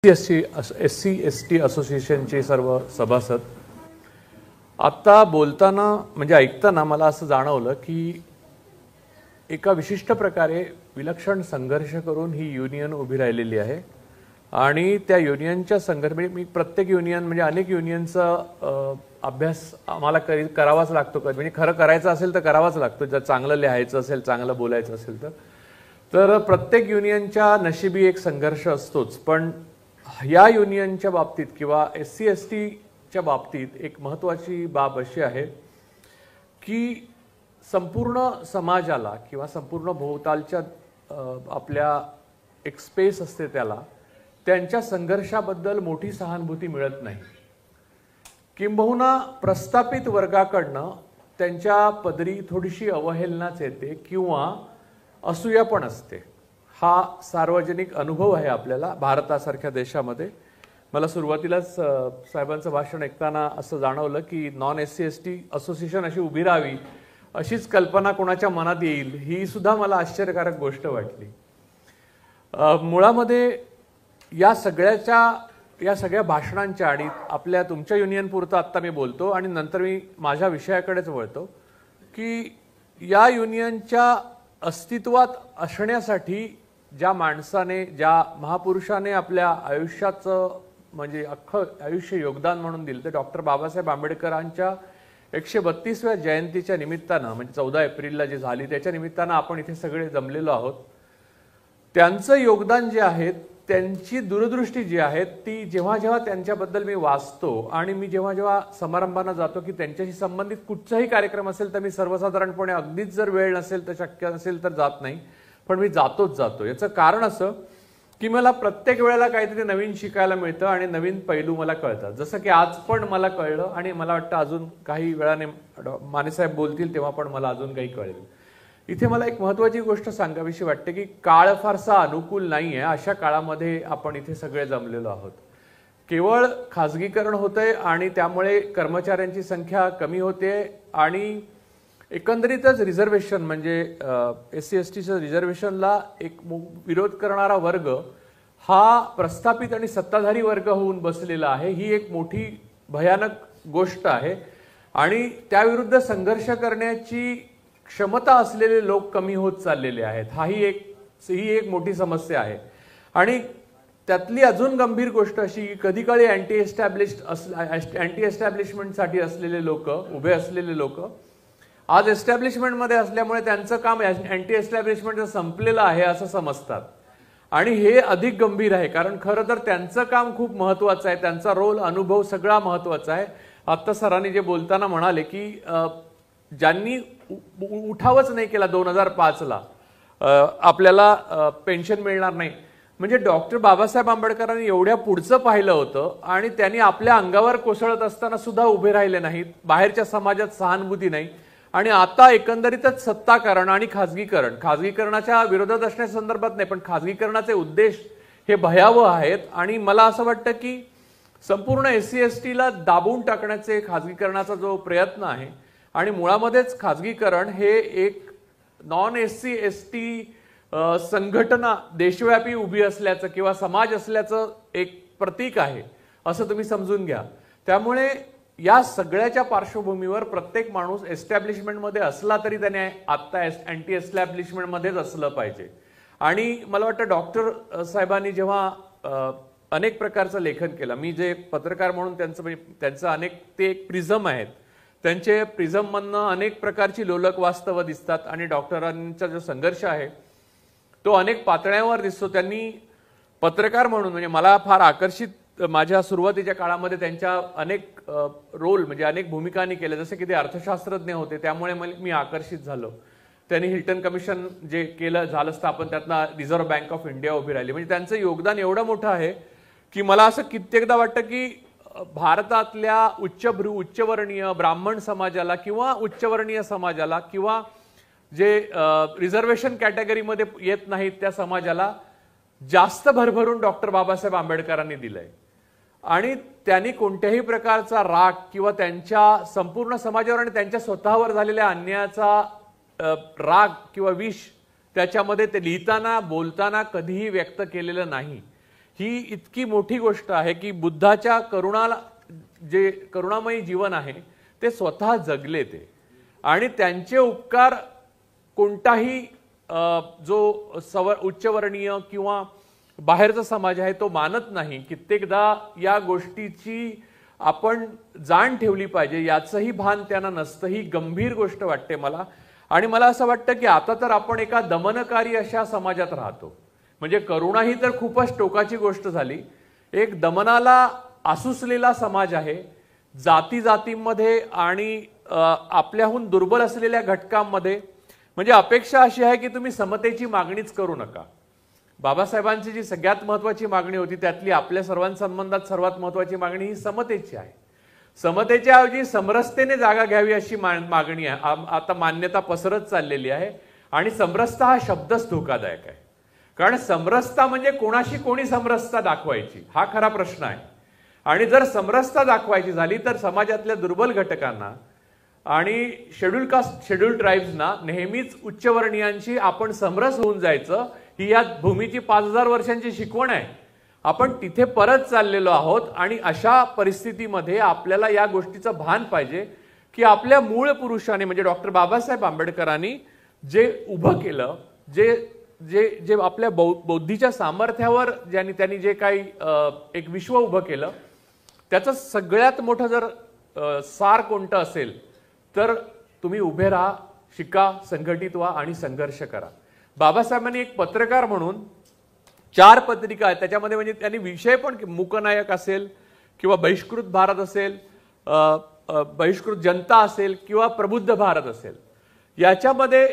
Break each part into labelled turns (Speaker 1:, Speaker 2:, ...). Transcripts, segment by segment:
Speaker 1: SC/ST असोसिएशनचे सर्व सभासद आता बोलताना म्हणजे ऐकताना मला असं जाणवलं की एका विशिष्ट प्रकारे विलक्षण संघर्ष करून ही युनियन उभी राहिलेली आहे आणि त्या युनियनच्या संघर्ष मी प्रत्येक युनियन म्हणजे अनेक युनियनचा अभ्यास आम्हाला करावाच लागतो म्हणजे खरं करायचं असेल तर करावाच लागतो जर चांगलं लिहायचं असेल चांगलं बोलायचं असेल तर प्रत्येक युनियनच्या नशिबी एक संघर्ष असतोच पण या युनियनच्या बाबतीत किंवा SC/STच्या बाबतीत एक महत्त्वाची बाब अशी आहे की संपूर्ण समाजाला किंवा संपूर्ण भोवतालच्या आपल्या एक स्पेस असते त्याला त्यांच्या संघर्षाबद्दल मोठी सहानुभूती मिळत नाही किंबहुना प्रस्थापित वर्गाकडनं त्यांच्या पदरी थोडीशी अवहेलनाच येते किंवा असूया पण असते हा सार्वजनिक अनुभव आहे आपल्याला भारतासारख्या देशामध्ये मला सुरुवातीलाच साहेबांचं भाषण ऐकताना असं जाणवलं की नॉन SC/ST असोसिएशन अशी उभी राहावी अशीच कल्पना कोणाच्या मनात येईल ही सुद्धा मला आश्चर्यकारक गोष्ट वाटली मुळामध्ये या सगळ्या भाषणांच्या आणि आपल्या तुमच्या युनियन पुरतं आत्ता मी बोलतो आणि नंतर मी माझ्या विषयाकडेच वळतो की या युनियनच्या अस्तित्वात असण्यासाठी ज्या माणसाने ज्या महापुरुषाने आपल्या आयुष्याचं म्हणजे अख्खं आयुष्य योगदान म्हणून दिलं ते डॉक्टर बाबासाहेब आंबेडकरांच्या 132व्या जयंतीच्या निमित्तानं म्हणजे 14 एप्रिलला जी झाली त्याच्या निमित्तानं आपण इथे सगळे जमलेलो आहोत त्यांचं योगदान जे आहे त्यांची दूरदृष्टी जी आहे ती जेव्हा जेव्हा त्यांच्याबद्दल मी वाचतो आणि मी जेव्हा समारंभांना जातो की त्यांच्याशी संबंधित कुठचाही कार्यक्रम असेल तर मी सर्वसाधारणपणे अगदीच जर वेळ नसेल तर शक्य नसेल तर जात नाही पण मी जातोच जातो याचं कारण असं की मला प्रत्येक वेळेला काहीतरी नवीन शिकायला मिळतं आणि नवीन पैलू मला कळतात जसं की आज पण मला कळलं आणि मला वाटतं अजून काही वेळाने मानेसाहेब बोलतील तेव्हा पण मला अजून काही कळेल इथे मला एक महत्त्वाची गोष्ट सांगावीशी वाटते की काळ फारसा अनुकूल नाहीये अशा काळामध्ये आपण इथे सगळे जमलेलो आहोत केवळ खाजगीकरण होतंय आणि त्यामुळे कर्मचाऱ्यांची संख्या कमी होते आणि एकंदरीतच रिझर्वेशन म्हणजे SC/STच्या रिझर्वेशनला एक विरोध करणारा वर्ग हा प्रस्थापित आणि सत्ताधारी वर्ग होऊन बसलेला आहे ही एक मोठी भयानक गोष्ट आहे आणि त्याविरुद्ध संघर्ष करण्याची क्षमता असलेले लोक कमी होत चाललेले आहेत ही एक मोठी समस्या आहे आणि त्यातली अजून गंभीर गोष्ट अशी की कधी काळी अँटी एस्टॅब्लिशमेंटसाठी असलेले लोक उभे असलेले लोक आज एस्टॅब्लिशमेंटमध्ये असल्यामुळे त्यांचं काम अँटी एस्टॅब्लिशमेंटचं संपलेलं आहे असं समजतात आणि हे अधिक गंभीर आहे कारण खरं तर त्यांचं काम खूप महत्त्वाचं आहे त्यांचा रोल अनुभव सगळा महत्त्वाचा आहे आत्ता सरांनी जे बोलताना म्हणाले की ज्यांनी उठावच नाही केला 2005ला आपल्याला पेन्शन मिळणार नाही म्हणजे डॉक्टर बाबासाहेब आंबेडकरांनी एवढ्या पुढचं पाहिलं होतं आणि त्यांनी आपल्या अंगावर कोसळत असताना सुद्धा उभे राहिले नाहीत बाहेरच्या समाजात सहानुभूती नाही आणि आता एकंदरीतच सत्ताकरण आणि खाजगीकरणाच्या विरोधात असण्याच्या संदर्भात नाही पण खाजगीकरणाचे उद्देश हे भयावह आहेत आणि मला असं वाटतं की संपूर्ण SC/STला दाबून टाकण्याचे खाजगीकरणाचा जो प्रयत्न आहे आणि मुळामध्येच खाजगीकरण हे एक नॉन SC/ST संघटना देशव्यापी उभी असल्याचं किंवा समाज असल्याचं एक प्रतीक आहे असं तुम्ही समजून घ्या त्यामुळे या सगळ्याच्या पार्श्वभूमीवर प्रत्येक माणूस एस्टॅब्लिशमेंटमध्ये असला तरी त्याने आत्ता अँटी एस्टॅब्लिशमेंटमध्येच असलं पाहिजे आणि मला वाटतं डॉक्टर साहेबांनी जेव्हा अनेक प्रकारचं लेखन केलं मी जे पत्रकार म्हणून त्यांचं अनेक ते एक प्रिझम आहेत त्यांचे प्रिझममधनं अनेक प्रकारची लोलक वास्तवं दिसतात आणि डॉक्टरांचा जो संघर्ष आहे तो अनेक पातळ्यांवर दिसतो त्यांनी पत्रकार म्हणून म्हणजे मला फार आकर्षित माझ्या सुरुवातीच्या काळामध्ये त्यांच्या अनेक रोल म्हणजे अनेक भूमिकांनी केल्या जसे की ते अर्थशास्त्रज्ञ होते त्यामुळे मी आकर्षित झालो त्यांनी हिल्टन कमिशन जे झालं स्थापन त्यातनं रिझर्व्ह बँक ऑफ इंडिया उभी राहिली म्हणजे त्यांचं योगदान एवढं मोठं आहे की मला असं कित्येकदा वाटतं की भारतातल्या उच्चवर्णीय ब्राह्मण समाजाला किंवा उच्चवर्णीय समाजाला किंवा जे रिझर्वेशन कॅटेगरीमध्ये येत नाहीत त्या समाजाला जास्त भरभरून डॉक्टर बाबासाहेब आंबेडकरांनी दिलंय आणि त्यांनी कोणत्याही प्रकारचा राग किंवा त्यांच्या संपूर्ण समाजावर आणि त्यांच्या स्वतःवर झालेल्या अन्यायाचा राग किंवा विष त्याच्यामध्ये ते लिहिताना बोलताना कधीही व्यक्त केलेलं नाही ही इतकी मोठी गोष्ट आहे की बुद्धाच्या जे करुणामयी जीवन आहे ते स्वतः जगले ते, आणि त्यांचे उपकार कोणताही जो उच्चवर्णीय किंवा बाहेरचा समाज आहे तो मानत नाही. कित्येकदा या गोष्टीची आपण जाण ठेवली पाहिजे, याचंही भान त्यांना नसतं. ही गंभीर गोष्ट वाटते मला. आणि मला असं वाटतं की आता तर आपण एका दमनकारी अशा समाजात राहतो. म्हणजे करुणा ही तर खूपच टोकाची गोष्ट झाली. एक दमनाला आसुसलेला समाज आहे. जाती जातींमध्ये आणि आपल्याहून दुर्बल असलेल्या घटकांमध्ये. म्हणजे अपेक्षा अशी आहे की तुम्ही समतेची मागणीच करू नका. बाबासाहेबांची जी सगळ्यात महत्वाची मागणी होती त्यातली आपल्या सर्वांसंबंधात सर्वात महत्वाची मागणी ही समतेची आहे. समतेच्या ऐवजी समरसतेने जागा घ्यावी अशी मागणी आहे. आता मान्यता पसरत चाललेली आहे. आणि समरसता हा शब्दच धोकादायक आहे. कारण समरसता म्हणजे कोणाशी कोणी समरसता दाखवायची हा खरा प्रश्न आहे. आणि जर समरसता दाखवायची झाली तर समाजातल्या दुर्बल घटकांना आणि शेड्यूल कास्ट शेड्यूल ट्राईब्सना नेहमीच उच्चवर्णीयांशी आपण समरस होऊन जायचं, ही या भूमीची 5000 वर्षांची शिकवण आहे. आपण तिथे परत चाललेलो आहोत. आणि अशा परिस्थितीमध्ये आपल्याला या गोष्टीचं भान पाहिजे की आपल्या मूळ पुरुषाने म्हणजे डॉक्टर बाबासाहेब आंबेडकरांनी जे उभं केलं, जे जे जे आपल्या बौद्धीच्या सामर्थ्यावर त्यांनी जे काही एक विश्व उभं केलं, त्याचं सगळ्यात मोठं जर सार कोणतं असेल तर तुम्ही उभे राहा, शिका, संघटित व्हा आणि संघर्ष करा. बाबासाहेबांनी एक पत्रकार म्हणून 4 पत्रिका आहेत. त्याच्यामध्ये म्हणजे त्यांनी विषय पण मूकनायक असेल किंवा बहिष्कृत भारत असेल, बहिष्कृत जनता असेल किंवा प्रबुद्ध भारत असेल, याच्यामध्ये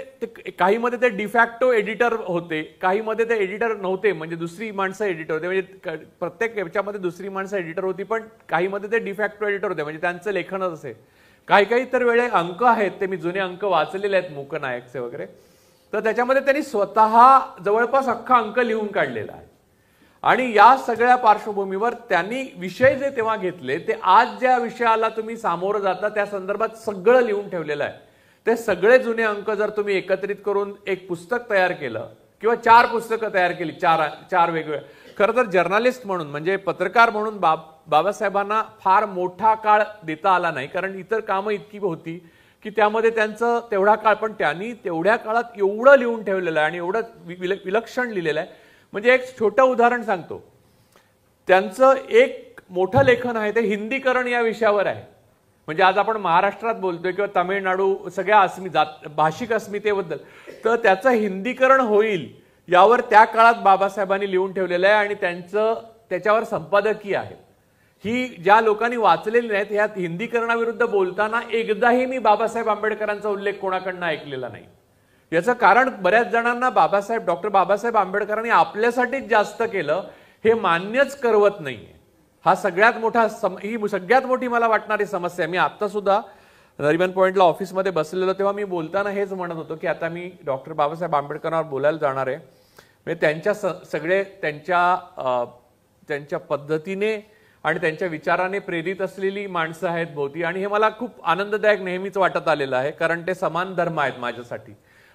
Speaker 1: काहीमध्ये ते डिफॅक्टो एडिटर होते, काहीमध्ये ते एडिटर नव्हते, म्हणजे दुसरी माणसं एडिटर होते. म्हणजे प्रत्येक याच्यामध्ये दुसरी माणसं एडिटर होती, पण काहीमध्ये ते डिफॅक्टो एडिटर होते, म्हणजे त्यांचं लेखनच असे. काही तर वेळे अंक आहेत, ते मी जुने अंक वाचलेले आहेत मूकनायकचे वगैरे, तर त्याच्यामध्ये त्यांनी स्वतः जवळपास अख्खा अंक लिहून काढलेला आहे. आणि या सगळ्या पार्श्वभूमीवर त्यांनी विषय जे तेव्हा घेतले ते आज ज्या विषयाला तुम्ही सामोरं जाता त्या संदर्भात सगळं लिहून ठेवलेलं आहे. ते सगळे जुने अंक जर तुम्ही एकत्रित करून एक पुस्तक तयार केलं किंवा 4 पुस्तकं तयार केली, 4 वेगवेगळे. खरं तर जर्नलिस्ट म्हणून म्हणजे पत्रकार म्हणून बाबासाहेबांना फार मोठा काळ देता आला नाही, कारण इतर कामं इतकी होती की त्यामध्ये त्यांचं तेवढा काळ, पण त्यांनी तेवढ्या काळात एवढं लिहून ठेवलेलं आहे आणि एवढं विलक्षण लिहिलेलं आहे. म्हणजे एक छोटं उदाहरण सांगतो. त्यांचं एक मोठं लेखन आहे ते हिंदीकरण या विषयावर आहे. म्हणजे आज आपण महाराष्ट्रात बोलतोय किंवा तामिळनाडू सगळ्या भाषिक अस्मितेबद्दल, तर त्याचं हिंदीकरण होईल यावर त्या काळात बाबासाहेबांनी लिहून ठेवलेलं आहे. आणि त्याच्यावर संपादकीय आहे. ही ज्या लोकांनी वाचलेली नाहीत, ह्या हिंदीकरणाविरुद्ध बोलताना एकदाही मी बाबासाहेब आंबेडकरांचा उल्लेख कोणाकडनं ऐकलेला नाही. याचं कारण बऱ्याच जणांना डॉक्टर बाबासाहेब आंबेडकरांनी आपल्यासाठीच जास्त केलं हे मान्यच करवत नाहीये. ही सगळ्यात मोठी मला वाटणारी समस्या आहे. मी आता सुद्धा नरिमन पॉइंटला ऑफिसमध्ये बसलेलो तेव्हा मी बोलताना हेच म्हणत होतो की आता मी डॉक्टर बाबासाहेब आंबेडकरांवर बोलायला जाणार आहे. म्हणजे त्यांच्या पद्धतीने आणि त्यांच्या विचाराने प्रेरित असलेली माणसं आहेत भोवती, आणि हे मला खूप आनंददायक नेहमीच वाटत आलेलं आहे, कारण ते समान धर्म आहेत माझ्यासाठी.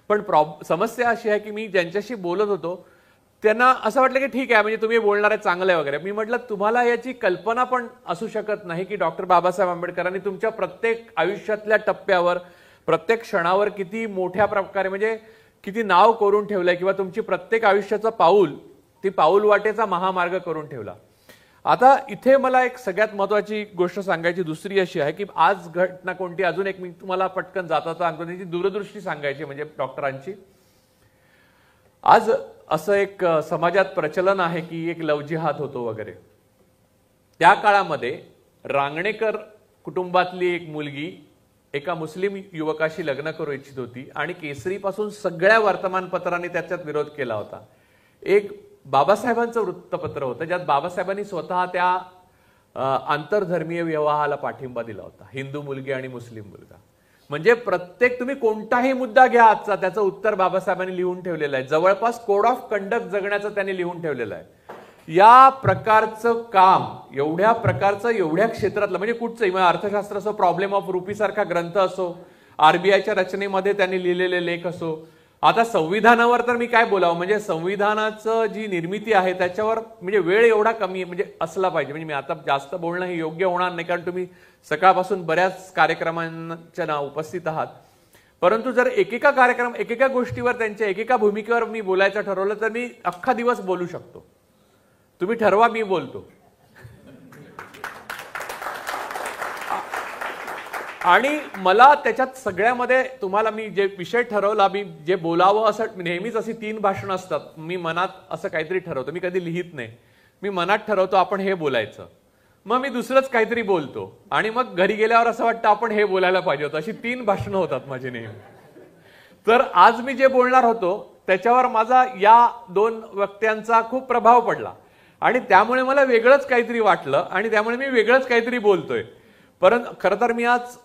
Speaker 1: पण समस्या अशी आहे की मी ज्यांच्याशी बोलत होतो त्यांना असं वाटलं की ठीक आहे, म्हणजे तुम्ही बोलणार आहे चांगलं आहे वगैरे. मी म्हटलं तुम्हाला याची कल्पना पण असू शकत नाही की डॉक्टर बाबासाहेब आंबेडकरांनी तुमच्या प्रत्येक आयुष्यातल्या टप्प्यावर, प्रत्येक क्षणावर किती मोठ्या प्रकारे म्हणजे किती नाव करून ठेवलंय, किंवा तुमची प्रत्येक आयुष्याचं पाऊल ती पाऊल वाटेचा महामार्ग करून ठेवला. आता इथे मला एक सगळ्यात महत्वाची गोष्ट सांगायची दुसरी अशी आहे की आज घटना कोणती, अजून एक मी तुम्हाला पटकन जाता त्याची दूरदृष्टी सांगायची म्हणजे डॉक्टरांची. आज असं एक समाजात प्रचलन आहे की एक लव जिहाद होतो वगैरे. त्या काळामध्ये रांगणेकर कुटुंबातली एक मुलगी एका मुस्लिम युवकाशी लग्न करू इच्छित होती आणि केसरीपासून सगळ्या वर्तमानपत्रांनी त्याच्यात विरोध केला होता. एक बाबासाहेबांचं वृत्तपत्र होतं ज्यात बाबासाहेबांनी स्वतः त्या आंतरधर्मीय विवाहाला पाठिंबा दिला होता, हिंदू मुलगी आणि मुस्लिम मुलगा. म्हणजे प्रत्येक तुम्ही कोणताही मुद्दा घ्या आजचा, त्याचं उत्तर बाबासाहेबांनी लिहून ठेवलेलं आहे. जवळपास कोड ऑफ कंडक्ट जगण्याचं त्यांनी लिहून ठेवलेलं आहे. या प्रकारचं काम, एवढ्या प्रकारचं, एवढ्या क्षेत्रातलं, म्हणजे कुठचंही अर्थशास्त्र असो, प्रॉब्लेम ऑफ रुपी सारखा ग्रंथ असो, आरबीआयच्या रचनेमध्ये त्यांनी लिहिलेले लेख असो, आता संविधानावर तर मी काय बोलावं, म्हणजे संविधानाचं जी निर्मिती आहे त्याच्यावर म्हणजे वेळ एवढा कमी म्हणजे असला पाहिजे. म्हणजे मी आता जास्त बोलणं हे योग्य होणार नाही, कारण तुम्ही सकाळपासून बऱ्याच कार्यक्रमांच्या उपस्थित आहात. परंतु जर एकेका गोष्टीवर, त्यांच्या एकेका भूमिकेवर मी बोलायचं ठरवलं तर मी अख्खा दिवस बोलू शकतो. तुम्ही ठरवा, मी बोलतो. आणि मला त्याच्यात सगळ्यामध्ये तुम्हाला मी जे विषय ठरवला, मी जे बोलावं असं नेहमीच अशी 3 भाषणं असतात. मी मनात असं काहीतरी ठरवतो, मी कधी लिहित नाही. मी मनात ठरवतो आपण हे बोलायचं, मग मी दुसरंच काहीतरी बोलतो आणि मग घरी गेल्यावर असं वाटतं आपण हे बोलायला पाहिजे होतं. अशी 3 भाषणं होतात माझी नेहमी. तर आज मी जे बोलणार होतो त्याच्यावर माझा या 2 वक्त्यांचा खूप प्रभाव पडला आणि त्यामुळे मला वेगळंच काहीतरी वाटलं आणि त्यामुळे मी वेगळंच काहीतरी बोलतोय. परंतु खरं तर मी आज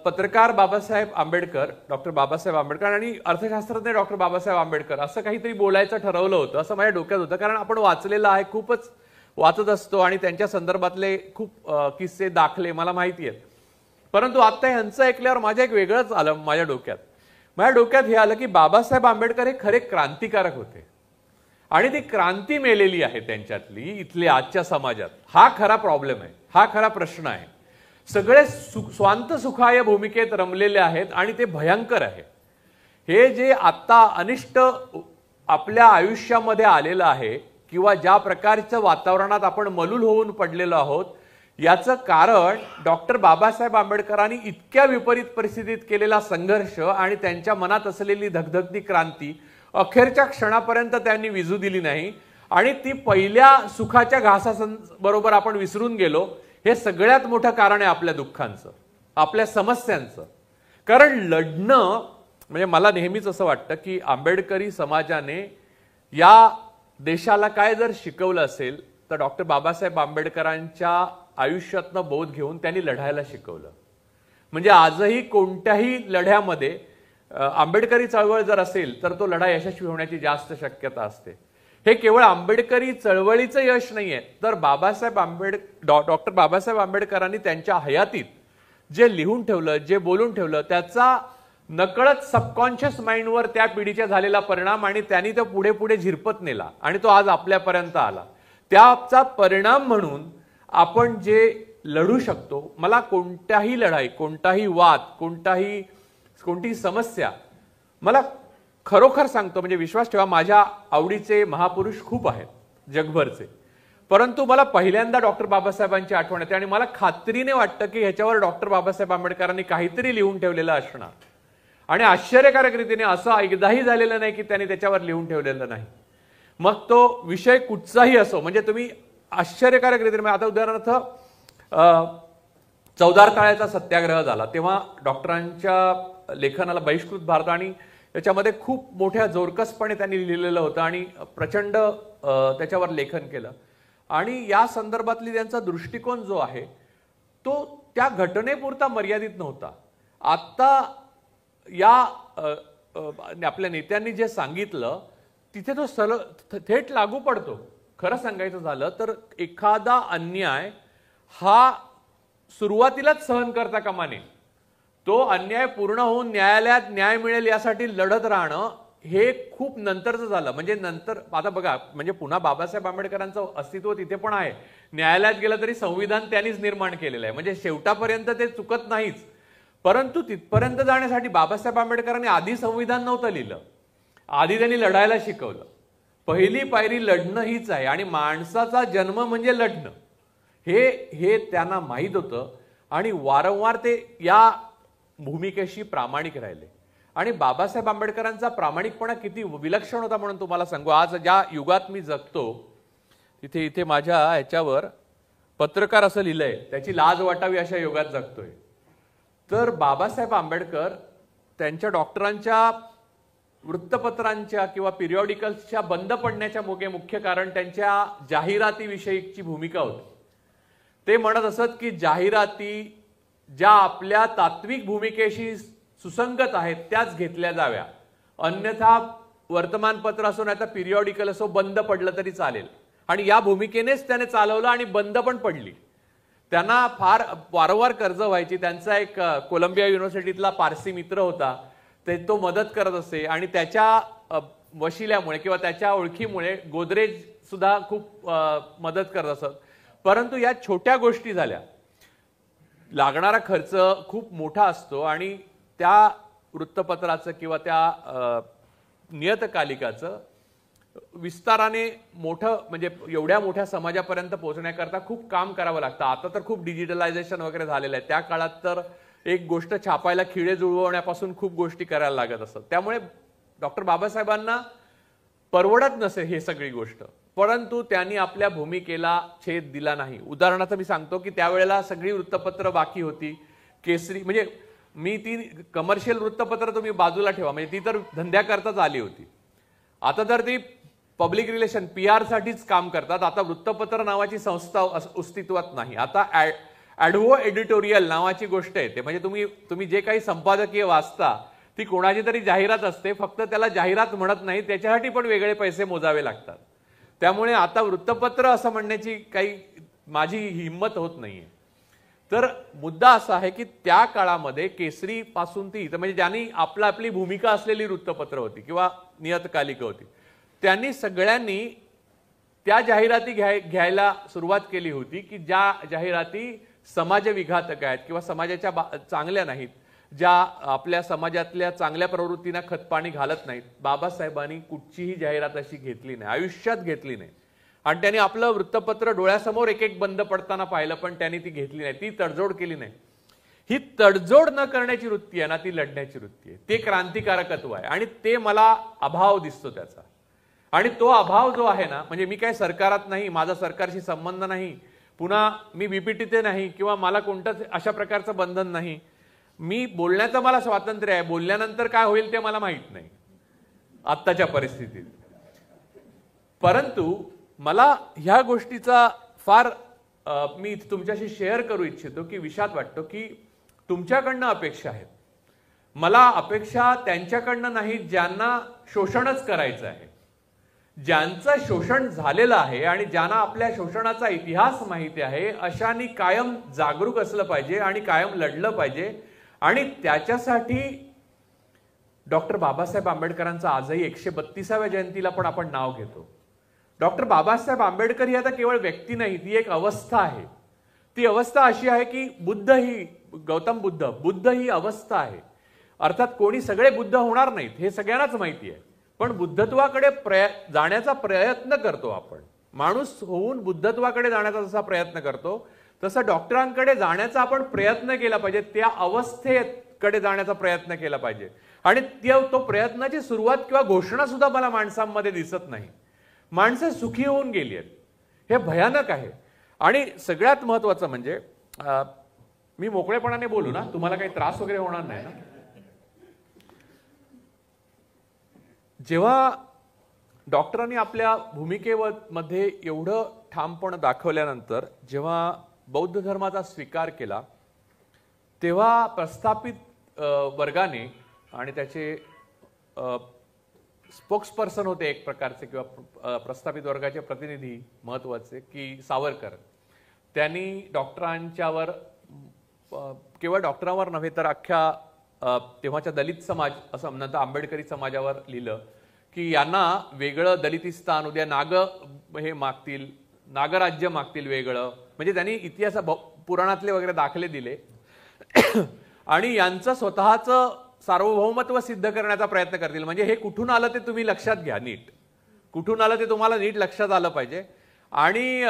Speaker 1: पत्रकार बाबासाहेब आंबेडकर, डॉक्टर बाबासाहेब आंबेडकर आणि अर्थशास्त्रज्ञ डॉक्टर बाबासाहेब आंबेडकर असं काहीतरी बोलायचं ठरवलं होतं, असं माझ्या डोक्यात होतं. कारण आपण वाचलेलं आहे, खूपच वाचत असतो आणि त्यांच्या संदर्भातले खूप किस्से दाखले मला माहिती आहेत. परंतु आता ह्यांचं ऐकल्यावर माझ्या एक वेगळंच आलं माझ्या डोक्यात. माझ्या डोक्यात हे आलं की बाबासाहेब आंबेडकर हे खरे क्रांतिकारक होते आणि ती क्रांती मेलेली आहे त्यांच्यातली इथल्या आजच्या समाजात. हा खरा प्रॉब्लेम आहे, हा खरा प्रश्न आहे. सगळे स्वांत सुखाय भूमिकेत रमलेले आहेत आणि ते भयंकर आहे. हे जे आता अनिष्ट आपल्या आयुष्यामध्ये आलेलं आहे किंवा ज्या प्रकारच्या वातावरणात आपण मलूल होऊन पडलेलो आहोत, याचं कारण डॉक्टर बाबासाहेब आंबेडकरांनी इतक्या विपरीत परिस्थितीत केलेला संघर्ष आणि त्यांच्या मनात असलेली धगधगती क्रांती अखेरच्या क्षणापर्यंत त्यांनी विझू दिली नाही आणि ती पहिल्या सुखाच्या घासाबरोबर आपण विसरून गेलो. हे सगळ्यात मोठं कारण आहे आपल्या दुःखांचं, आपल्या समस्यांचं. कारण लढणं म्हणजे मला नेहमीच असं वाटतं की आंबेडकरी समाजाने या देशाला काय जर शिकवलं असेल तर डॉक्टर बाबासाहेब आंबेडकरांच्या आयुष्यातनं बोध घेऊन त्यांनी लढायला शिकवलं. म्हणजे आजही कोणत्याही लढ्यामध्ये आंबेडकरी चळवळ जर असेल तर तो लढा यशस्वी होण्याची जास्त शक्यता असते. हे केवळ आंबेडकरी चळवळीचं यश नाहीये, तर डॉक्टर बाबासाहेब आंबेडकरांनी त्यांच्या हयातीत जे लिहून ठेवलं, जे बोलून ठेवलं, त्याचा नकळत सबकॉन्शियस माइंडवर त्या पिढीच्या झालेला परिणाम आणि त्यांनी तो पुढे पुढे झिरपत नेला आणि तो आज आपल्यापर्यंत आला. त्याचा परिणाम म्हणून आपण जे लढू शकतो, मला कोणत्याही लढाई, कोणताही वाद, कोणतीही समस्या, मला खरोखर सांगतो म्हणजे विश्वास ठेवा, माझ्या आवडीचे महापुरुष खूप आहेत जगभरचे, परंतु मला पहिल्यांदा डॉक्टर बाबासाहेबांची आठवण येते आणि मला खात्रीने वाटतं की ह्याच्यावर डॉक्टर बाबासाहेब आंबेडकरांनी काहीतरी लिहून ठेवलेलं असणार. आणि आश्चर्यकारक रीतीने असं एकदाही झालेलं नाही की त्यांनी त्याच्यावर लिहून ठेवलेलं नाही. मग तो विषय कुठचाही असो, म्हणजे तुम्ही आश्चर्यकारक रीतीने, आता उदाहरणार्थ चौदार तळ्याचा सत्याग्रह झाला तेव्हा डॉक्टरांच्या लेखनाला बहिष्कृत भारत आणि त्याच्यामध्ये खूप मोठ्या जोरकसपणे त्यांनी लिहिलेलं होतं आणि प्रचंड त्याच्यावर लेखन केलं. आणि या संदर्भातली त्यांचा दृष्टिकोन जो आहे तो त्या घटनेपुरता मर्यादित नव्हता. आता या आपल्या नेत्यांनी जे सांगितलं तिथे तो थेट लागू पडतो. खरं सांगायचं झालं तर एखादा अन्याय हा सुरुवातीलाच सहन करता कामा नये. तो अन्याय पूर्ण होऊन न्यायालयात न्याय मिळेल यासाठी लढत राहणं हे खूप नंतरचं झालं. म्हणजे नंतर आता बघा, म्हणजे पुन्हा बाबासाहेब आंबेडकरांचं अस्तित्व तिथे पण आहे. न्यायालयात गेलं तरी संविधान त्यांनीच निर्माण केलेलं आहे, म्हणजे शेवटापर्यंत ते चुकत नाहीच. परंतु तिथपर्यंत जाण्यासाठी बाबासाहेब आंबेडकरांनी आधी संविधान नव्हतं लिहिलं, आधी त्यांनी लढायला शिकवलं. पहिली पायरी लढणं हीच आहे आणि माणसाचा जन्म म्हणजे लढणं हे त्यांना माहीत होतं आणि वारंवार ते या भूमिकेशी प्रामाणिक राहिले. आणि बाबासाहेब आंबेडकरांचा प्रामाणिकपणा किती विलक्षण होता म्हणून तुम्हाला सांगू, आज ज्या युगात मी जगतो इथे माझ्या ह्याच्यावर पत्रकार असं लिहिलंय, त्याची लाज वाटावी अशा युगात जगतोय. तर बाबासाहेब आंबेडकर त्यांच्या डॉक्टरांच्या वृत्तपत्रांच्या किंवा पिरियॉडिकल्सच्या बंद पडण्याच्या मुख्य कारण त्यांच्या जाहिरातीविषयीची भूमिका होती. ते म्हणत असत की जाहिराती ज्या आपल्या तात्विक भूमिकेशी सुसंगत आहेत त्याच घेतल्या जाव्या, अन्यथा वर्तमानपत्र असो नाही तर पिरियॉडिकल असो बंद पडलं तरी चालेल. आणि या भूमिकेनेच त्याने चालवलं आणि बंद पण पडली. त्यांना फार वारंवार कर्ज व्हायची. त्यांचा एक कोलंबिया युनिव्हर्सिटीतला पारसी मित्र होता, तो मदत करत असे आणि त्याच्या वशिल्यामुळे किंवा त्याच्या ओळखीमुळे गोदरेज सुद्धा खूप मदत करत असत. परंतु या छोट्या गोष्टी झाल्या, लागणारा खर्च खूप मोठा असतो आणि त्या वृत्तपत्राचं किंवा त्या नियतकालिकाचं विस्ताराने मोठं म्हणजे एवढ्या मोठ्या समाजापर्यंत पोहोचण्याकरता खूप काम करावं लागतं. आता तर खूप डिजिटलायझेशन वगैरे झालेलं आहे. त्या काळात तर एक गोष्ट छापायला खिळे जुळवण्यापासून खूप गोष्टी करायला लागत असत. त्यामुळे डॉक्टर बाबासाहेबांना परवडत नसे हे सगळी गोष्ट, परंतु त्यांनी आपल्या भूमिकेला छेद दिला नाही. उदाहरणार्थ मी सांगतो की त्यावेळेला सगळी वृत्तपत्र बाकी होती. केसरी म्हणजे मी ती कमर्शियल वृत्तपत्र तुम्ही बाजूला ठेवा, म्हणजे ती तर धंद्याकरताच आली होती. आता तर ती पब्लिक रिलेशन PR साठीच काम करतात. आता वृत्तपत्र नावाची संस्था अस्तित्वात नाही. आता ॲडव्हो एडिटोरियल नावाची गोष्ट आहे. ते म्हणजे तुम्ही जे काही संपादकीय वाचता ती कोणाची तरी जाहिरात असते, फक्त त्याला जाहिरात म्हणत नाही, त्याच्यासाठी पण वेगळे पैसे मोजावे लागतात. त्यामुळे आता वृत्तपत्र असं म्हणण्याची काही माझी हिंमत होत नाहीये. तर मुद्दा असा आहे की त्या काळामध्ये केसरी पासून ती म्हणजे ज्यांनी आपली भूमिका असलेली वृत्तपत्र होती किंवा नियतकालिका होती, त्यांनी सगळ्यांनी त्या जाहिराती घ्यायला सुरुवात केली होती की ज्या जाहिराती समाजविघातक आहेत किंवा समाजाच्या चांगल्या नाहीत, ज्या आपल्या समाजातल्या चांगल्या प्रवृत्तींना खतपाणी घालत नाहीत. बाबासाहेबांनी कुठचीही जाहिरात अशी घेतली नाही, आयुष्यात घेतली नाही. आणि त्यांनी आपलं वृत्तपत्र डोळ्यासमोर एक एक बंद पडताना पाहिलं, पण त्यांनी ती घेतली नाही, ती तडजोड केली नाही. ही तडजोड न करण्याची वृत्ती आहे ना, ती लढण्याची वृत्ती आहे. ते क्रांतिकारकत्व आहे आणि ते मला अभाव दिसतो त्याचा. आणि तो अभाव जो आहे ना, म्हणजे मी काय सरकारात नाही, माझा सरकारशी संबंध नाही, पुन्हा मी BPT नाही किंवा मला कोणतंच अशा प्रकारचं बंधन नाही. मी बोलण्याचं मला स्वातंत्र्य आहे, बोलल्यानंतर काय होईल ते मला माहित नाही आत्ताच्या परिस्थितीत. परंतु मला ह्या गोष्टीचा फार मी तुमच्याशी शेअर करू इच्छितो की विषाद वाटतो की तुमच्याकडनं अपेक्षा आहेत. मला अपेक्षा त्यांच्याकडनं नाही ज्यांना शोषणच करायचं आहे, ज्यांचं शोषण झालेलं आहे आणि ज्यांना आपल्या शोषणाचा इतिहास माहिती आहे, अशांनी कायम जागरूक असलं पाहिजे आणि कायम लढलं पाहिजे. आणि त्याच्यासाठी डॉक्टर बाबासाहेब आंबेडकरांचं आजही 132व्या जयंतीला पण आपण नाव घेतो. डॉक्टर बाबासाहेब आंबेडकर ही आता केवळ व्यक्ती नाही, ती एक अवस्था आहे. ती अवस्था अशी आहे की गौतम बुद्ध ही अवस्था आहे. अर्थात कोणी सगळे बुद्ध होणार नाहीत हे सगळ्यांनाच माहिती आहे, पण बुद्धत्वाकडे जाण्याचा प्रयत्न करतो आपण. माणूस होऊन बुद्धत्वाकडे जाण्याचा जसा प्रयत्न करतो तसं डॉक्टरांकडे जाण्याचा आपण प्रयत्न केला पाहिजे, त्या अवस्थेकडे जाण्याचा प्रयत्न केला पाहिजे. आणि तो प्रयत्नाची सुरुवात किंवा घोषणा सुद्धा मला माणसांमध्ये दिसत नाही. माणसं सुखी होऊन गेली आहेत, हे भयानक आहे. आणि सगळ्यात महत्वाचं म्हणजे मी मोकळेपणाने बोलू ना, तुम्हाला काही त्रास वगैरे होणार नाही ना. जेव्हा डॉक्टरांनी आपल्या भूमिकेमध्ये एवढं ठामपण दाखवल्यानंतर जेव्हा बौद्ध धर्माचा स्वीकार केला, तेव्हा प्रस्थापित वर्गाने आणि त्याचे स्पोक्सपर्सन होते एक प्रकारचे किंवा प्रस्थापित वर्गाचे प्रतिनिधी महत्वाचे की सावरकर, त्यांनी डॉक्टरांच्यावर केवळ डॉक्टरांवर नव्हे तर अख्ख्या तेव्हाच्या दलित समाज असं नंतर आंबेडकरी समाजावर लिहिलं की यांना वेगळं दलितिस्तान, उद्या हे मागतील, नागराज्य मागतील वेगळं. म्हणजे त्यांनी इतिहास पुराणातले वगैरे दाखले दिले आणि यांचं स्वतःचं सार्वभौमत्व सिद्ध करण्याचा प्रयत्न करतील. म्हणजे हे कुठून आलं ते तुम्ही लक्षात घ्या, नीट कुठून आलं ते तुम्हाला नीट लक्षात आलं पाहिजे. आणि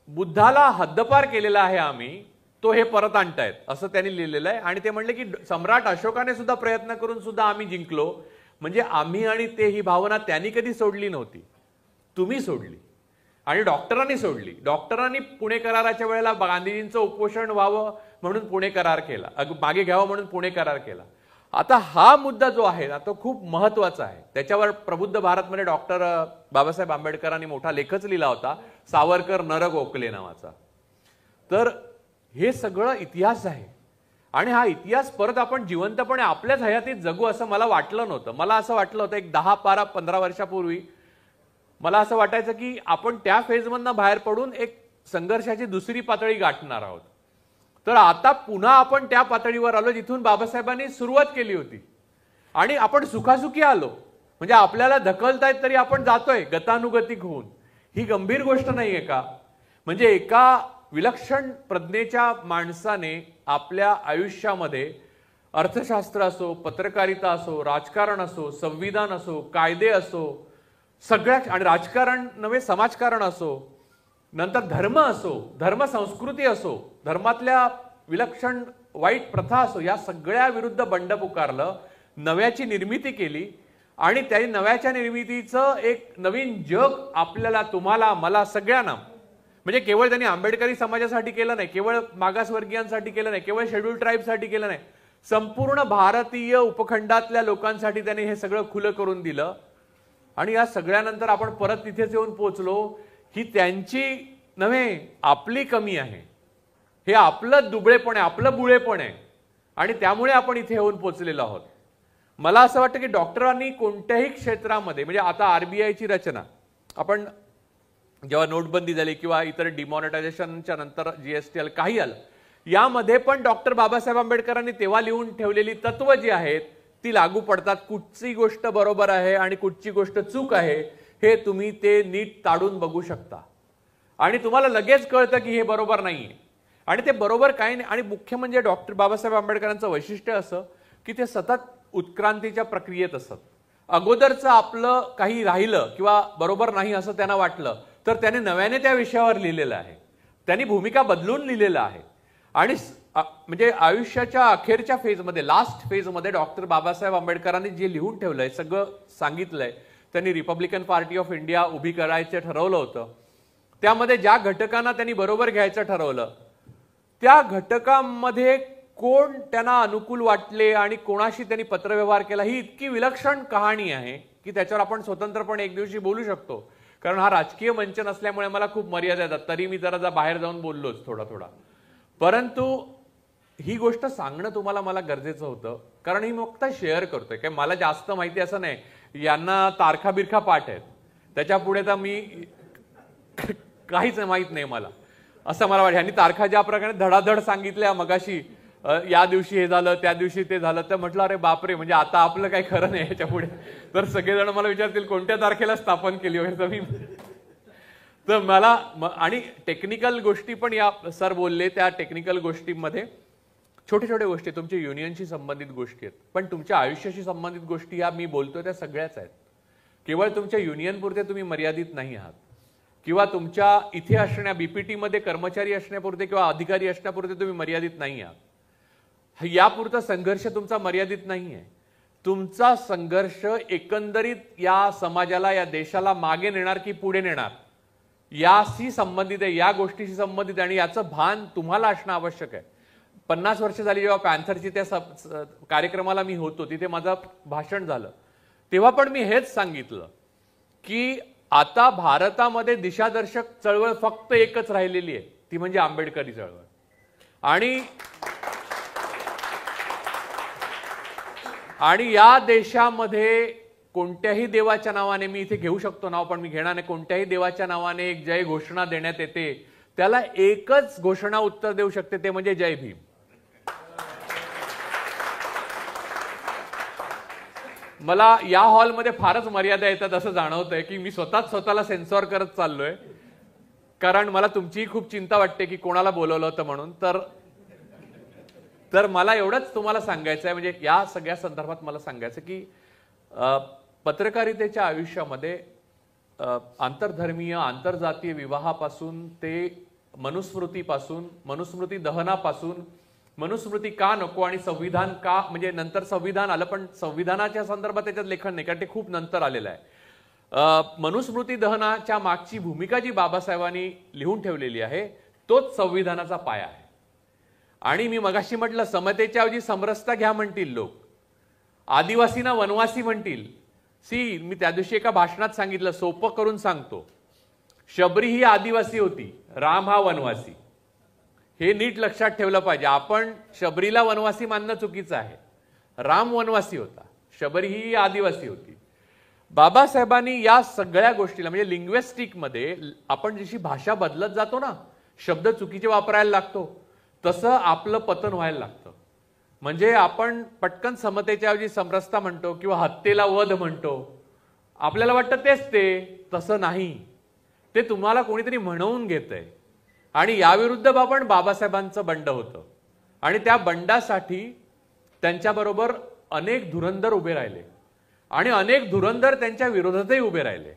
Speaker 1: बुद्धाला हद्दपार केलेला आहे आम्ही, तो हे परत आणतायत असं त्यांनी लिहिलेलं आहे. आणि ते म्हणले की सम्राट अशोकाने सुद्धा प्रयत्न करून सुद्धा आम्ही जिंकलो. म्हणजे आम्ही आणि ते ही भावना त्यांनी कधी सोडली नव्हती, तुम्ही सोडली आणि डॉक्टरांनी सोडली. डॉक्टरांनी पुणे कराराच्या वेळेला गांधीजींचं उपोषण व्हावं म्हणून पुणे करार केला, मागे घ्यावं म्हणून पुणे करार केला. आता हा मुद्दा जो आहे ना तो खूप महत्वाचा आहे. त्याच्यावर प्रबुद्ध भारतमध्ये डॉक्टर बाबासाहेब आंबेडकरांनी मोठा लेखच लिहिला होता, सावरकर नर गोखले नावाचा. तर हे सगळं इतिहास आहे आणि हा इतिहास परत आपण जिवंतपणे आपल्याच हयातीत जगू असं मला वाटलं नव्हतं. मला असं वाटलं होतं एक 10-15 वर्षापूर्वी मला असं वाटायचं की आपण त्या फेजमधनं बाहेर पडून एक संघर्षाची दुसरी पातळी गाठणार आहोत. तर आता पुन्हा आपण त्या पातळीवर आलो जिथून बाबासाहेबांनी सुरुवात केली होती. आणि आपण सुखासुखी आलो, म्हणजे आपल्याला ढकलतायत तरी आपण जातोय गतानुगतिक होऊन. ही गंभीर गोष्ट नाहीये का? म्हणजे एका विलक्षण प्रज्ञेच्या माणसाने आपल्या आयुष्यामध्ये अर्थशास्त्र असो, पत्रकारिता असो, राजकारण असो, संविधान असो, कायदे असो, सगळ्या, आणि राजकारण नव्हे समाजकारण असो, नंतर धर्म असो, धर्म संस्कृती असो, धर्मातल्या विलक्षण वाईट प्रथा असो, या सगळ्या विरुद्ध बंड पुकारलं, नव्याची निर्मिती केली आणि त्या नव्याच्या निर्मितीचं एक नवीन जग आपल्याला, तुम्हाला, मला, सगळ्यांना, म्हणजे केवळ त्यांनी आंबेडकरी समाजासाठी केलं नाही, केवळ मागासवर्गीयांसाठी केलं नाही, केवळ शेड्यूल ट्राईबसाठी केलं नाही, संपूर्ण भारतीय उपखंडातल्या लोकांसाठी त्यांनी हे सगळं खुलं करून दिलं. आणि या सगळ्यानंतर आपण परत तिथेच येऊन पोहोचलो ही त्यांची नव्हे, आपली कमी आहे, हे आपलं दुबळेपण आहे, आपलं बुळेपण आहे, आणि त्यामुळे आपण इथे येऊन पोहोचलेलो आहोत. मला असं वाटतं की डॉक्टरांनी कोणत्याही क्षेत्रामध्ये, म्हणजे आता आरबीआयची रचना, आपण जेव्हा नोटबंदी झाली किंवा इतर डिमॉनिटायझेशनच्या नंतर जीएसटी आलं, काही आलं, यामध्ये पण डॉक्टर बाबासाहेब आंबेडकरांनी तेव्हा लिहून ठेवलेली तत्व जी आहेत ती लागू पडतात. कुठची गोष्ट बरोबर आहे आणि कुठची गोष्ट चूक आहे हे तुम्ही ते नीट ताडून बघू शकता आणि तुम्हाला लगेच कळतं की हे बरोबर नाहीये आणि ते बरोबर काही नाही. आणि मुख्य म्हणजे डॉक्टर बाबासाहेब आंबेडकरांचं वैशिष्ट्य असं की ते सतत उत्क्रांतीच्या प्रक्रियेत असत. अगोदरचं आपलं काही राहिलं किंवा बरोबर नाही असं त्यांना वाटलं तर त्याने नव्याने त्या विषयावर लिहिलेलं आहे, त्यांनी भूमिका बदलून लिहिलेलं आहे. आणि म्हणजे आयुष्याच्या अखेरच्या फेजमध्ये, लास्ट फेजमध्ये डॉक्टर बाबासाहेब आंबेडकरांनी जे लिहून ठेवलंय, सगळं सांगितलंय, त्यांनी रिपब्लिकन पार्टी ऑफ इंडिया उभी करायचं ठरवलं होतं. त्यामध्ये ज्या घटकांना त्यांनी बरोबर घ्यायचं ठरवलं त्या घटकांमध्ये कोण त्यांना अनुकूल वाटले आणि कोणाशी त्यांनी पत्रव्यवहार केला, ही इतकी विलक्षण कहाणी आहे की त्याच्यावर आपण स्वतंत्रपणे एक दिवशी बोलू शकतो. कारण हा राजकीय मंच नसल्यामुळे मला खूप मर्यादा येतात, तरी मी जरा बाहेर जाऊन बोललोच थोडा. परंतु ही गोष्ट सांगणं तुम्हाला मला गरजेचं होतं, कारण ही फक्त शेअर करतोय, काय मला जास्त माहिती असं नाही, यांना तारखा बिरखा पाठ आहेत, त्याच्या पुढे तर मी काहीच माहित नाही मला, असं मला वाटतं. यांनी तारखा ज्या प्रकारे धडाधड सांगितल्या मगाशी, या दिवशी हे झालं, त्या दिवशी ते झालं, तर म्हटलं अरे बापरे, म्हणजे आता आपलं काही खरं नाही याच्या पुढे. तर सगळेजण मला विचारतील कोणत्या तारखेला स्थापन केली वगैरे, तर मी तर मला आणि टेक्निकल गोष्टी पण या सर बोलले, त्या टेक्निकल गोष्टींमध्ये छोटे छोटे गोष्टी तुमच्या युनियनशी संबंधित गोष्टी आहेत, पण तुमच्या आयुष्याशी संबंधित गोष्टी या मी बोलतोय त्या सगळ्याच आहेत. केवळ तुमच्या युनियन पुरते तुम्ही मर्यादित नाही आहात किंवा तुमच्या इथे असण्या बीपीटी मध्ये कर्मचारी असण्यापुरते किंवा अधिकारी असण्यापुरते तुम्ही मर्यादित नाही आहात. यापुरता संघर्ष तुमचा मर्यादित नाहीये. तुमचा संघर्ष एकंदरीत या समाजाला, या देशाला मागे नेणार की पुढे नेणार याशी संबंधित आहे, या गोष्टीशी संबंधित आहे आणि याचं भान तुम्हाला असणं आवश्यक आहे. 50 वर्ष झाली जेव्हा पॅन्थरची त्या कार्यक्रमाला मी होतो, तिथे माझं भाषण झालं, तेव्हा पण मी हेच सांगितलं की आता भारतामध्ये दिशादर्शक चळवळ फक्त एकच राहिलेली आहे, ती म्हणजे आंबेडकरी चळवळ. आणि या देशामध्ये कोणत्याही देवाच्या नावाने, मी इथे घेऊ शकतो नाव पण मी घेणार नाही, कोणत्याही देवाच्या नावाने एक जय घोषणा देण्यात येते, त्याला एकच घोषणा उत्तर देऊ शकते, ते म्हणजे जय भीम. मला या हॉलमध्ये फारच मर्यादा येतात असं जाणवतंय की मी स्वतःला सेन्सॉर करत चाललोय, कारण मला तुमचीही खूप चिंता वाटते की कोणाला बोलवलं होतं म्हणून. तर मला एवढंच तुम्हाला सांगायचं आहे, म्हणजे या सगळ्या संदर्भात मला सांगायचं की पत्रकारितेच्या आयुष्यामध्ये आंतरधर्मीय, आंतरजातीय विवाहापासून ते मनुस्मृतीपासून, मनुस्मृती दहनापासून, मनुस्मृती का नको आणि संविधान का, म्हणजे नंतर संविधान आलं पण संविधानाच्या संदर्भात त्याच्यात लेखन नाही कारण ते खूप नंतर आलेलं आहे. मनुस्मृती दहनाच्या मागची भूमिका जी बाबासाहेबांनी लिहून ठेवलेली आहे तोच संविधानाचा पाया आहे. आणि मी मगाशी म्हटलं समतेच्या ऐवजी समरसता घ्या म्हणतील लोक, आदिवासींना वनवासी म्हणतील. मी त्या दिवशी एका भाषणात सांगितलं, सोपं करून सांगतो, शबरी ही आदिवासी होती, राम हा वनवासी. हे नीट लक्षात ठेवलं पाहिजे. आपण शबरीला वनवासी मानणं चुकीचं आहे. राम वनवासी होता, शबरी ही आदिवासी होती. बाबासाहेबांनी या सगळ्या गोष्टीला, म्हणजे लिंग्विस्टिक मध्ये आपण जशी भाषा बदलत जातो ना, शब्द चुकीचे वापरायला लागतो, तसं आपलं पतन व्हायला लागतं. म्हणजे आपण पटकन समतेच्या ऐवजी समरसता म्हणतो किंवा हत्येला वध म्हणतो. आपल्याला वाटतं तेच ते, तसं नाही. ते तुम्हाला कोणीतरी म्हणवून घेतंय. आणि याविरुद्ध आपण बाबासाहेबांचं बंड होतं आणि त्या बंडासाठी त्यांच्याबरोबर अनेक धुरंधर उभे राहिले आणि अनेक धुरंधर त्यांच्या विरोधातही उभे राहिले.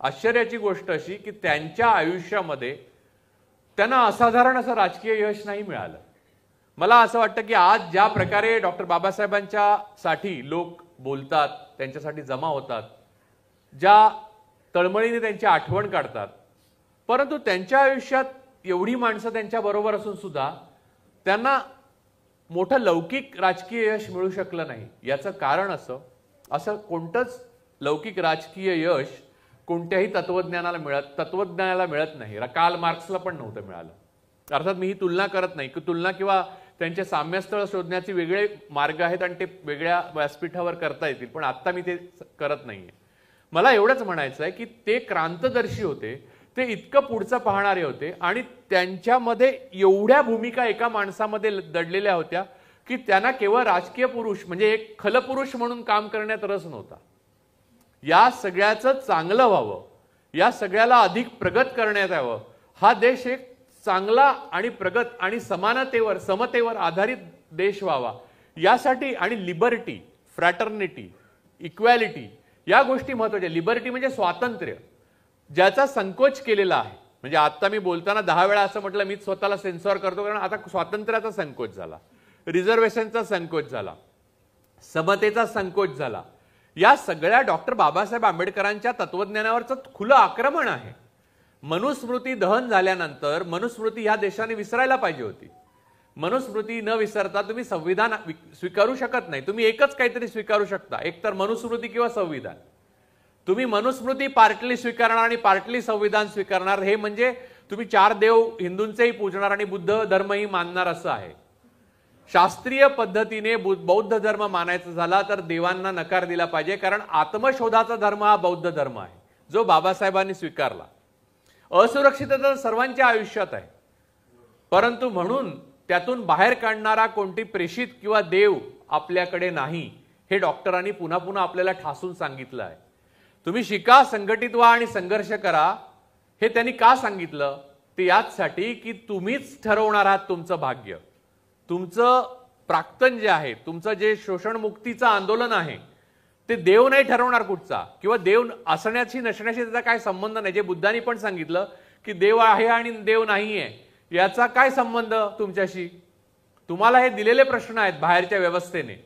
Speaker 1: आश्चर्याची गोष्ट अशी की त्यांच्या आयुष्यामध्ये त्यांना असाधारण असं राजकीय यश नाही मिळालं. मला असं वाटतं की आज ज्या प्रकारे डॉक्टर बाबासाहेबांच्या साठी लोक बोलतात, त्यांच्यासाठी जमा होतात, ज्या तळमळीने त्यांची आठवण काढतात, परंतु त्यांच्या आयुष्यात एवढी माणसं त्यांच्या बरोबर असून सुद्धा त्यांना मोठं लौकिक राजकीय यश मिळू शकलं नाही. याचं कारण असं कोणतंच लौकिक राजकीय यश कोणत्याही तत्वज्ञानाला मिळत नाही. कार्ल मार्क्सला पण नव्हतं मिळालं. अर्थात मी ही तुलना करत नाही की तुलना किंवा त्यांचे साम्यस्थळ शोधण्याचे वेगळे मार्ग आहेत आणि ते वेगळ्या व्यासपीठावर करता येतील, पण आत्ता मी ते करत नाहीये. मला एवढंच म्हणायचं आहे की ते क्रांतदर्शी होते, ते इतकं पुढचं पाहणारे होते आणि त्यांच्यामध्ये एवढ्या भूमिका एका माणसामध्ये दडलेल्या होत्या की त्यांना केवळ राजकीय पुरुष म्हणजे एक खलपुरुष म्हणून काम करण्यात रस नव्हता. या सगळ्याचं चांगलं व्हावं, या सगळ्याला अधिक प्रगत करण्यात यावं, हा देश एक चांगला आणि प्रगत आणि समानतेवर समतेवर आधारित देश व्हावा यासाठी आणि लिबर्टी, फ्रॅटर्निटी, इक्वॅलिटी या गोष्टी महत्त्वाच्या. लिबर्टी म्हणजे स्वातंत्र्य, ज्याचा संकोच केलेला आहे. म्हणजे आता मी बोलताना 10 वेळा असं म्हटलं, मी स्वतःला सेन्सॉर करतो, कारण आता स्वातंत्र्याचा संकोच झाला, रिझर्वेशनचा संकोच झाला, समतेचा संकोच झाला. या सगळ्या डॉक्टर बाबासाहेब आंबेडकरांच्या तत्वज्ञानावरचं खुलं आक्रमण आहे. मनुस्मृती दहन झाल्यानंतर मनुस्मृती ह्या देशाने विसरायला पाहिजे होती. मनुस्मृती न विसरता तुम्ही संविधान स्वीकारू शकत नाही. तुम्ही एकच काहीतरी स्वीकारू शकता, एक तर मनुस्मृती किंवा संविधान. तुम्ही मनुस्मृती पार्टली स्वीकारणार आणि पार्टली संविधान स्वीकारणार, हे म्हणजे तुम्ही 4 देव हिंदूंचेही पूजणार आणि बुद्ध धर्मही मानणार असं आहे. शास्त्रीय पद्धतीने बौद्ध धर्म मानायचा झाला तर देवांना नकार दिला पाहिजे, कारण आत्मशोधाचा धर्म हा बौद्ध धर्म आहे जो बाबासाहेबांनी स्वीकारला. असुरक्षितता सर्वांच्या आयुष्यात आहे, परंतु म्हणून त्यातून बाहेर काढणारा कोणती प्रेषित किंवा देव आपल्याकडे नाही, हे डॉक्टरांनी पुन्हा पुन्हा आपल्याला ठासून सांगितलं आहे. तुम्ही शिका, संघटित व्हा आणि संघर्ष करा. हे त्यांनी का सांगितलं? ते याचसाठी की तुम्हीच ठरवणार आहात तुमचं भाग्य. तुमचं प्राक्तन जे आहे, तुमचं जे शोषण मुक्तीचं आंदोलन आहे, ते देव नाही ठरवणार कुठचा, किंवा देव असण्याची नसण्याशी त्याचा काय संबंध नाही. जे बुद्धांनी पण सांगितलं की देव आहे आणि देव नाहीये, याचा काय संबंध तुमच्याशी? तुम्हाला हे दिलेले प्रश्न आहेत बाहेरच्या व्यवस्थेने.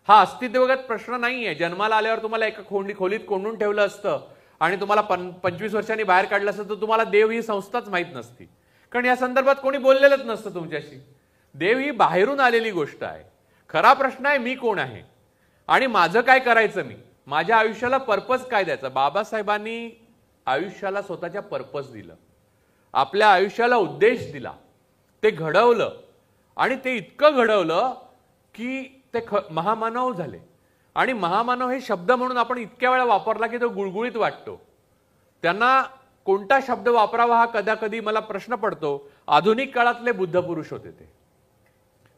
Speaker 1: हा अस्तित्वगत प्रश्न नाहीये. जन्माला आल्यावर तुम्हाला एका खोलीत कोंडून ठेवलं असतं आणि तुम्हाला 25 वर्षांनी बाहेर काढलं असतं, तर तुम्हाला देव ही संस्थाच माहीत नसती, कारण या संदर्भात कोणी बोललेलंच नसतं तुमच्याशी. देव ही बाहेरून आलेली गोष्ट आहे. खरा प्रश्न आहे मी कोण आहे आणि माझं काय करायचं, मी माझ्या आयुष्याला पर्पज काय द्यायचा. बाबासाहेबांनी आयुष्याला स्वतःच्या पर्पज दिलं, आपल्या आयुष्याला उद्देश दिला, ते घडवलं आणि ते इतकं घडवलं की ते महामानव झाले. आणि महामानव हे शब्द म्हणून आपण इतक्या वेळा वापरला की तो गुळगुळीत वाटतो. त्यांना कोणता शब्द वापरावा हा कदाकधी मला प्रश्न पडतो. आधुनिक काळातले बुद्ध पुरुष होते ते.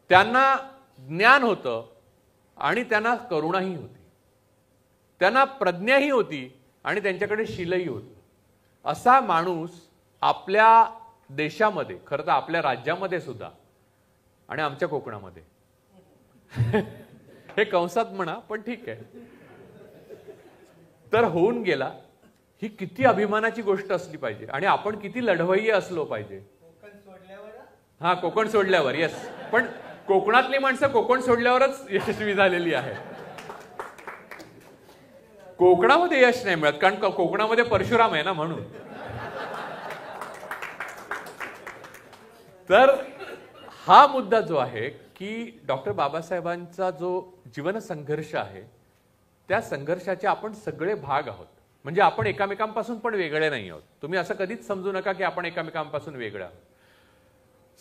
Speaker 1: त्यांना ज्ञान होतं आणि त्यांना करुणाही होती, त्यांना प्रज्ञाही होती आणि त्यांच्याकडे शीलही होतं. असा माणूस आपल्या देशामध्ये, खरं तर आपल्या राज्यामध्ये सुद्धा आणि आमच्या कोकणामध्ये हे कंसात म्हणा, पण ठीक आहे, तर होऊन गेला. ही किती अभिमानाची गोष्ट असली पाहिजे आणि आपण किती लढवय्ये असलो पाहिजे. हा, कोकण सोडल्यावर, येस. पण कोकणातली माणसं कोकण सोडल्यावरच यशस्वी झालेली आहेत. कोकणामध्ये यश नाही मिळत, कारण कोकणामध्ये परशुराम आहे ना, म्हणून. तर हा मुद्दा जो आहे की डॉक्टर बाबासाहेबांचा जो जीवन संघर्ष आहे, त्या संघर्षाचे आपण सगळे भाग आहोत. म्हणजे आपण एकामेकांपासून पण वेगळे नाही आहोत. तुम्ही असं कधीच समजू नका की आपण एकामेकांपासून वेगळे आहोत.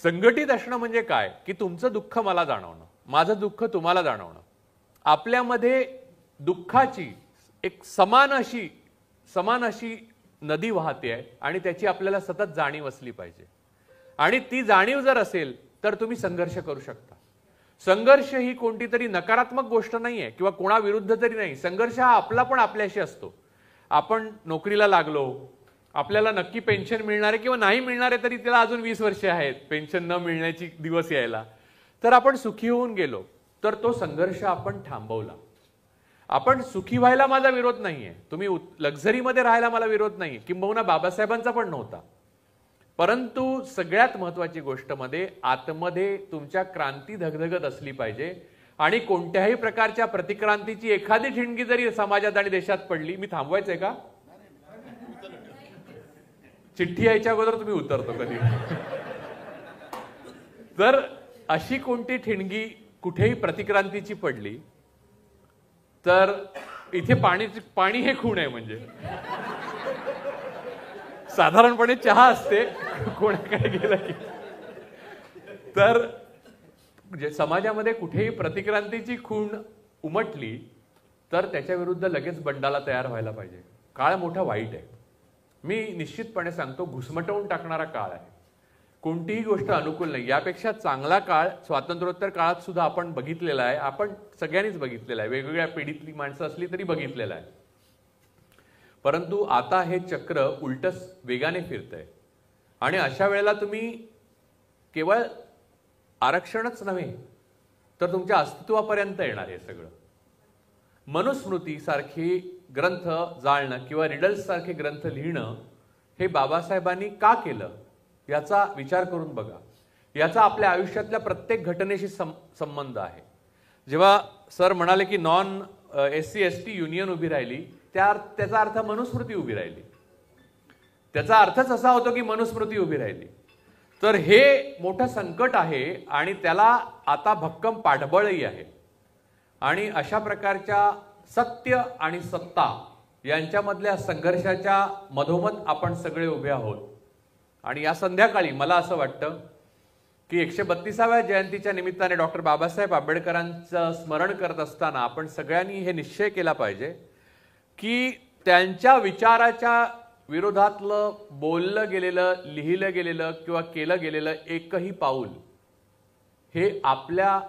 Speaker 1: संघटित असणं म्हणजे काय की तुमचं दुःख मला जाणवणं, माझं दुःख तुम्हाला जाणवणं, आपल्यामध्ये दुःखाची एक समान अशी नदी वाहते आहे आणि त्याची आपल्याला सतत जाणीव असली पाहिजे. आणि ती जाणीव जर असेल तर तुम्ही संघर्ष करू शकता. संघर्ष ही कोणती तरी नकारात्मक गोष्ट नाहीये किंवा कोणाविरुद्ध तरी नाही. संघर्ष हा आपला पण आपल्याशी असतो. आपण नोकरीला लागलो, आपल्याला नक्की पेन्शन मिळणार आहे किंवा नाही मिळणार आहे, तरी त्याला अजून 20 वर्षे आहेत पेन्शन न मिळण्याची दिवस यायला. तर आपण सुखी होऊन गेलो, तर तो संघर्ष आपण थांबवला. आपण सुखी व्हायला माझा विरोध नाहीये, तुम्ही लक्झरीमध्ये राहायला मला विरोध नाहीये, किंबहुना बाबासाहेबांचा पण नव्हता. परंतु सगळ्यात महत्वाची गोष्ट मध्ये आतमध्ये तुमच्या क्रांती धगधगत असली पाहिजे. आणि कोणत्याही प्रकारच्या प्रतिक्रांतीची एखादी ठिणगी जरी समाजात आणि देशात पडली, मी थांबवायचंय का? चिठ्ठी यायच्या अगोदर तुम्ही उतरतो कधी. तर अशी कोणती ठिणगी कुठेही प्रतिक्रांतीची पडली तर इथे पाणी हे खूण आहे. म्हणजे साधारणपणे चहा असते कोणाकडे गेला की. तर समाजामध्ये कुठेही प्रतिक्रांतीची खूण उमटली तर त्याच्या विरुद्ध लगेच बंडाला तयार व्हायला पाहिजे. काळ मोठा वाईट आहे, मी निश्चितपणे सांगतो, घुसमटवून टाकणारा काळ आहे. कोणतीही गोष्ट अनुकूल नाही. यापेक्षा चांगला काळ स्वातंत्र्योत्तर काळात सुद्धा आपण बघितलेला आहे, आपण सगळ्यांनीच बघितलेला आहे, वेगवेगळ्या पिढीतली माणसं असली तरी बघितलेला आहे. परंतु आता हे चक्र उलटच वेगाने फिरतंय. आणि अशा वेळेला तुम्ही केवळ आरक्षणच नव्हे तर तुमच्या अस्तित्वापर्यंत येणार हे सगळं. मनुस्मृती सारखी ग्रंथ जाळणं किंवा रिडल्स सारखे ग्रंथ लिहिणं हे बाबासाहेबांनी का केलं याचा विचार करून बघा. याचा आपल्या आयुष्यातल्या प्रत्येक घटनेशी संबंध आहे. जेव्हा सर म्हणाले की नॉन SC ST युनियन उभी राहिली, त्याचा अर्थ मनुस्मृती उभी राहिली. त्याचा अर्थच असा होतो की मनुस्मृती उभी राहिली. तर हे मोठं संकट आहे आणि त्याला आता भक्कम पाठबळही आहे. आणि अशा प्रकारच्या सत्य आणि सत्ता यांच्यामधल्या संघर्षाच्या मधोमध आपण सगळे उभे आहोत. आणि या संध्याकाळी मला असं वाटतं की 132व्या जयंतीच्या निमित्ताने डॉक्टर बाबासाहेब आंबेडकरांचं स्मरण करत असताना आपण सगळ्यांनी हे निश्चय केला पाहिजे की त्यांच्या विचाराच्या विरोधातलं बोललं गेलेलं, लिहिलं गेलेलं किंवा केलं गेलेलं एकही पाऊल हे आपल्या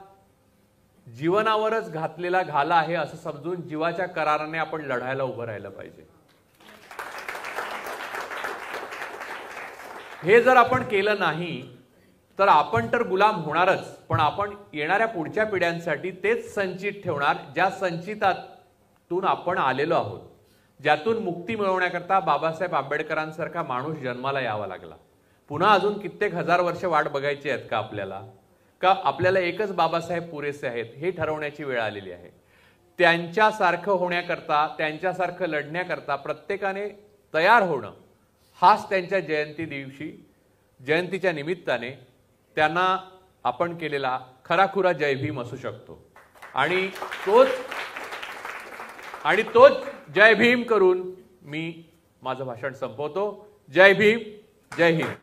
Speaker 1: जीवनावरच घातलेला घाला आहे असं समजून जीवाच्या कराराने आपण लढायला उभं राहिलं पाहिजे. हे जर आपण केलं नाही तर आपण तर गुलाम होणारच, पण आपण येणाऱ्या पुढच्या पिढ्यांसाठी तेच संचित ठेवणार ज्या संचितातून आपण आलेलो आहोत, ज्यातून मुक्ती मिळवण्याकरता बाबासाहेब आंबेडकरांसारखा माणूस जन्माला यावा लागला. पुन्हा अजून कित्येक हजार वर्ष वाट बघायची आहेत का आपल्याला? का आपल्याला एकच बाबासाहेब पुरेसे आहेत हे ठरवण्याची वेळ आलेली आहे. त्यांच्यासारखं होण्याकरता, त्यांच्यासारखं लढण्याकरता प्रत्येकाने तयार होणं हाच त्यांच्या जयंतीच्या निमित्ताने त्यांना आपण केलेला खराखुरा जय भीम असू शकतो. आणि तोच जय भीम करून मी माझं भाषण संपवतो. जय भीम, जय हिंद.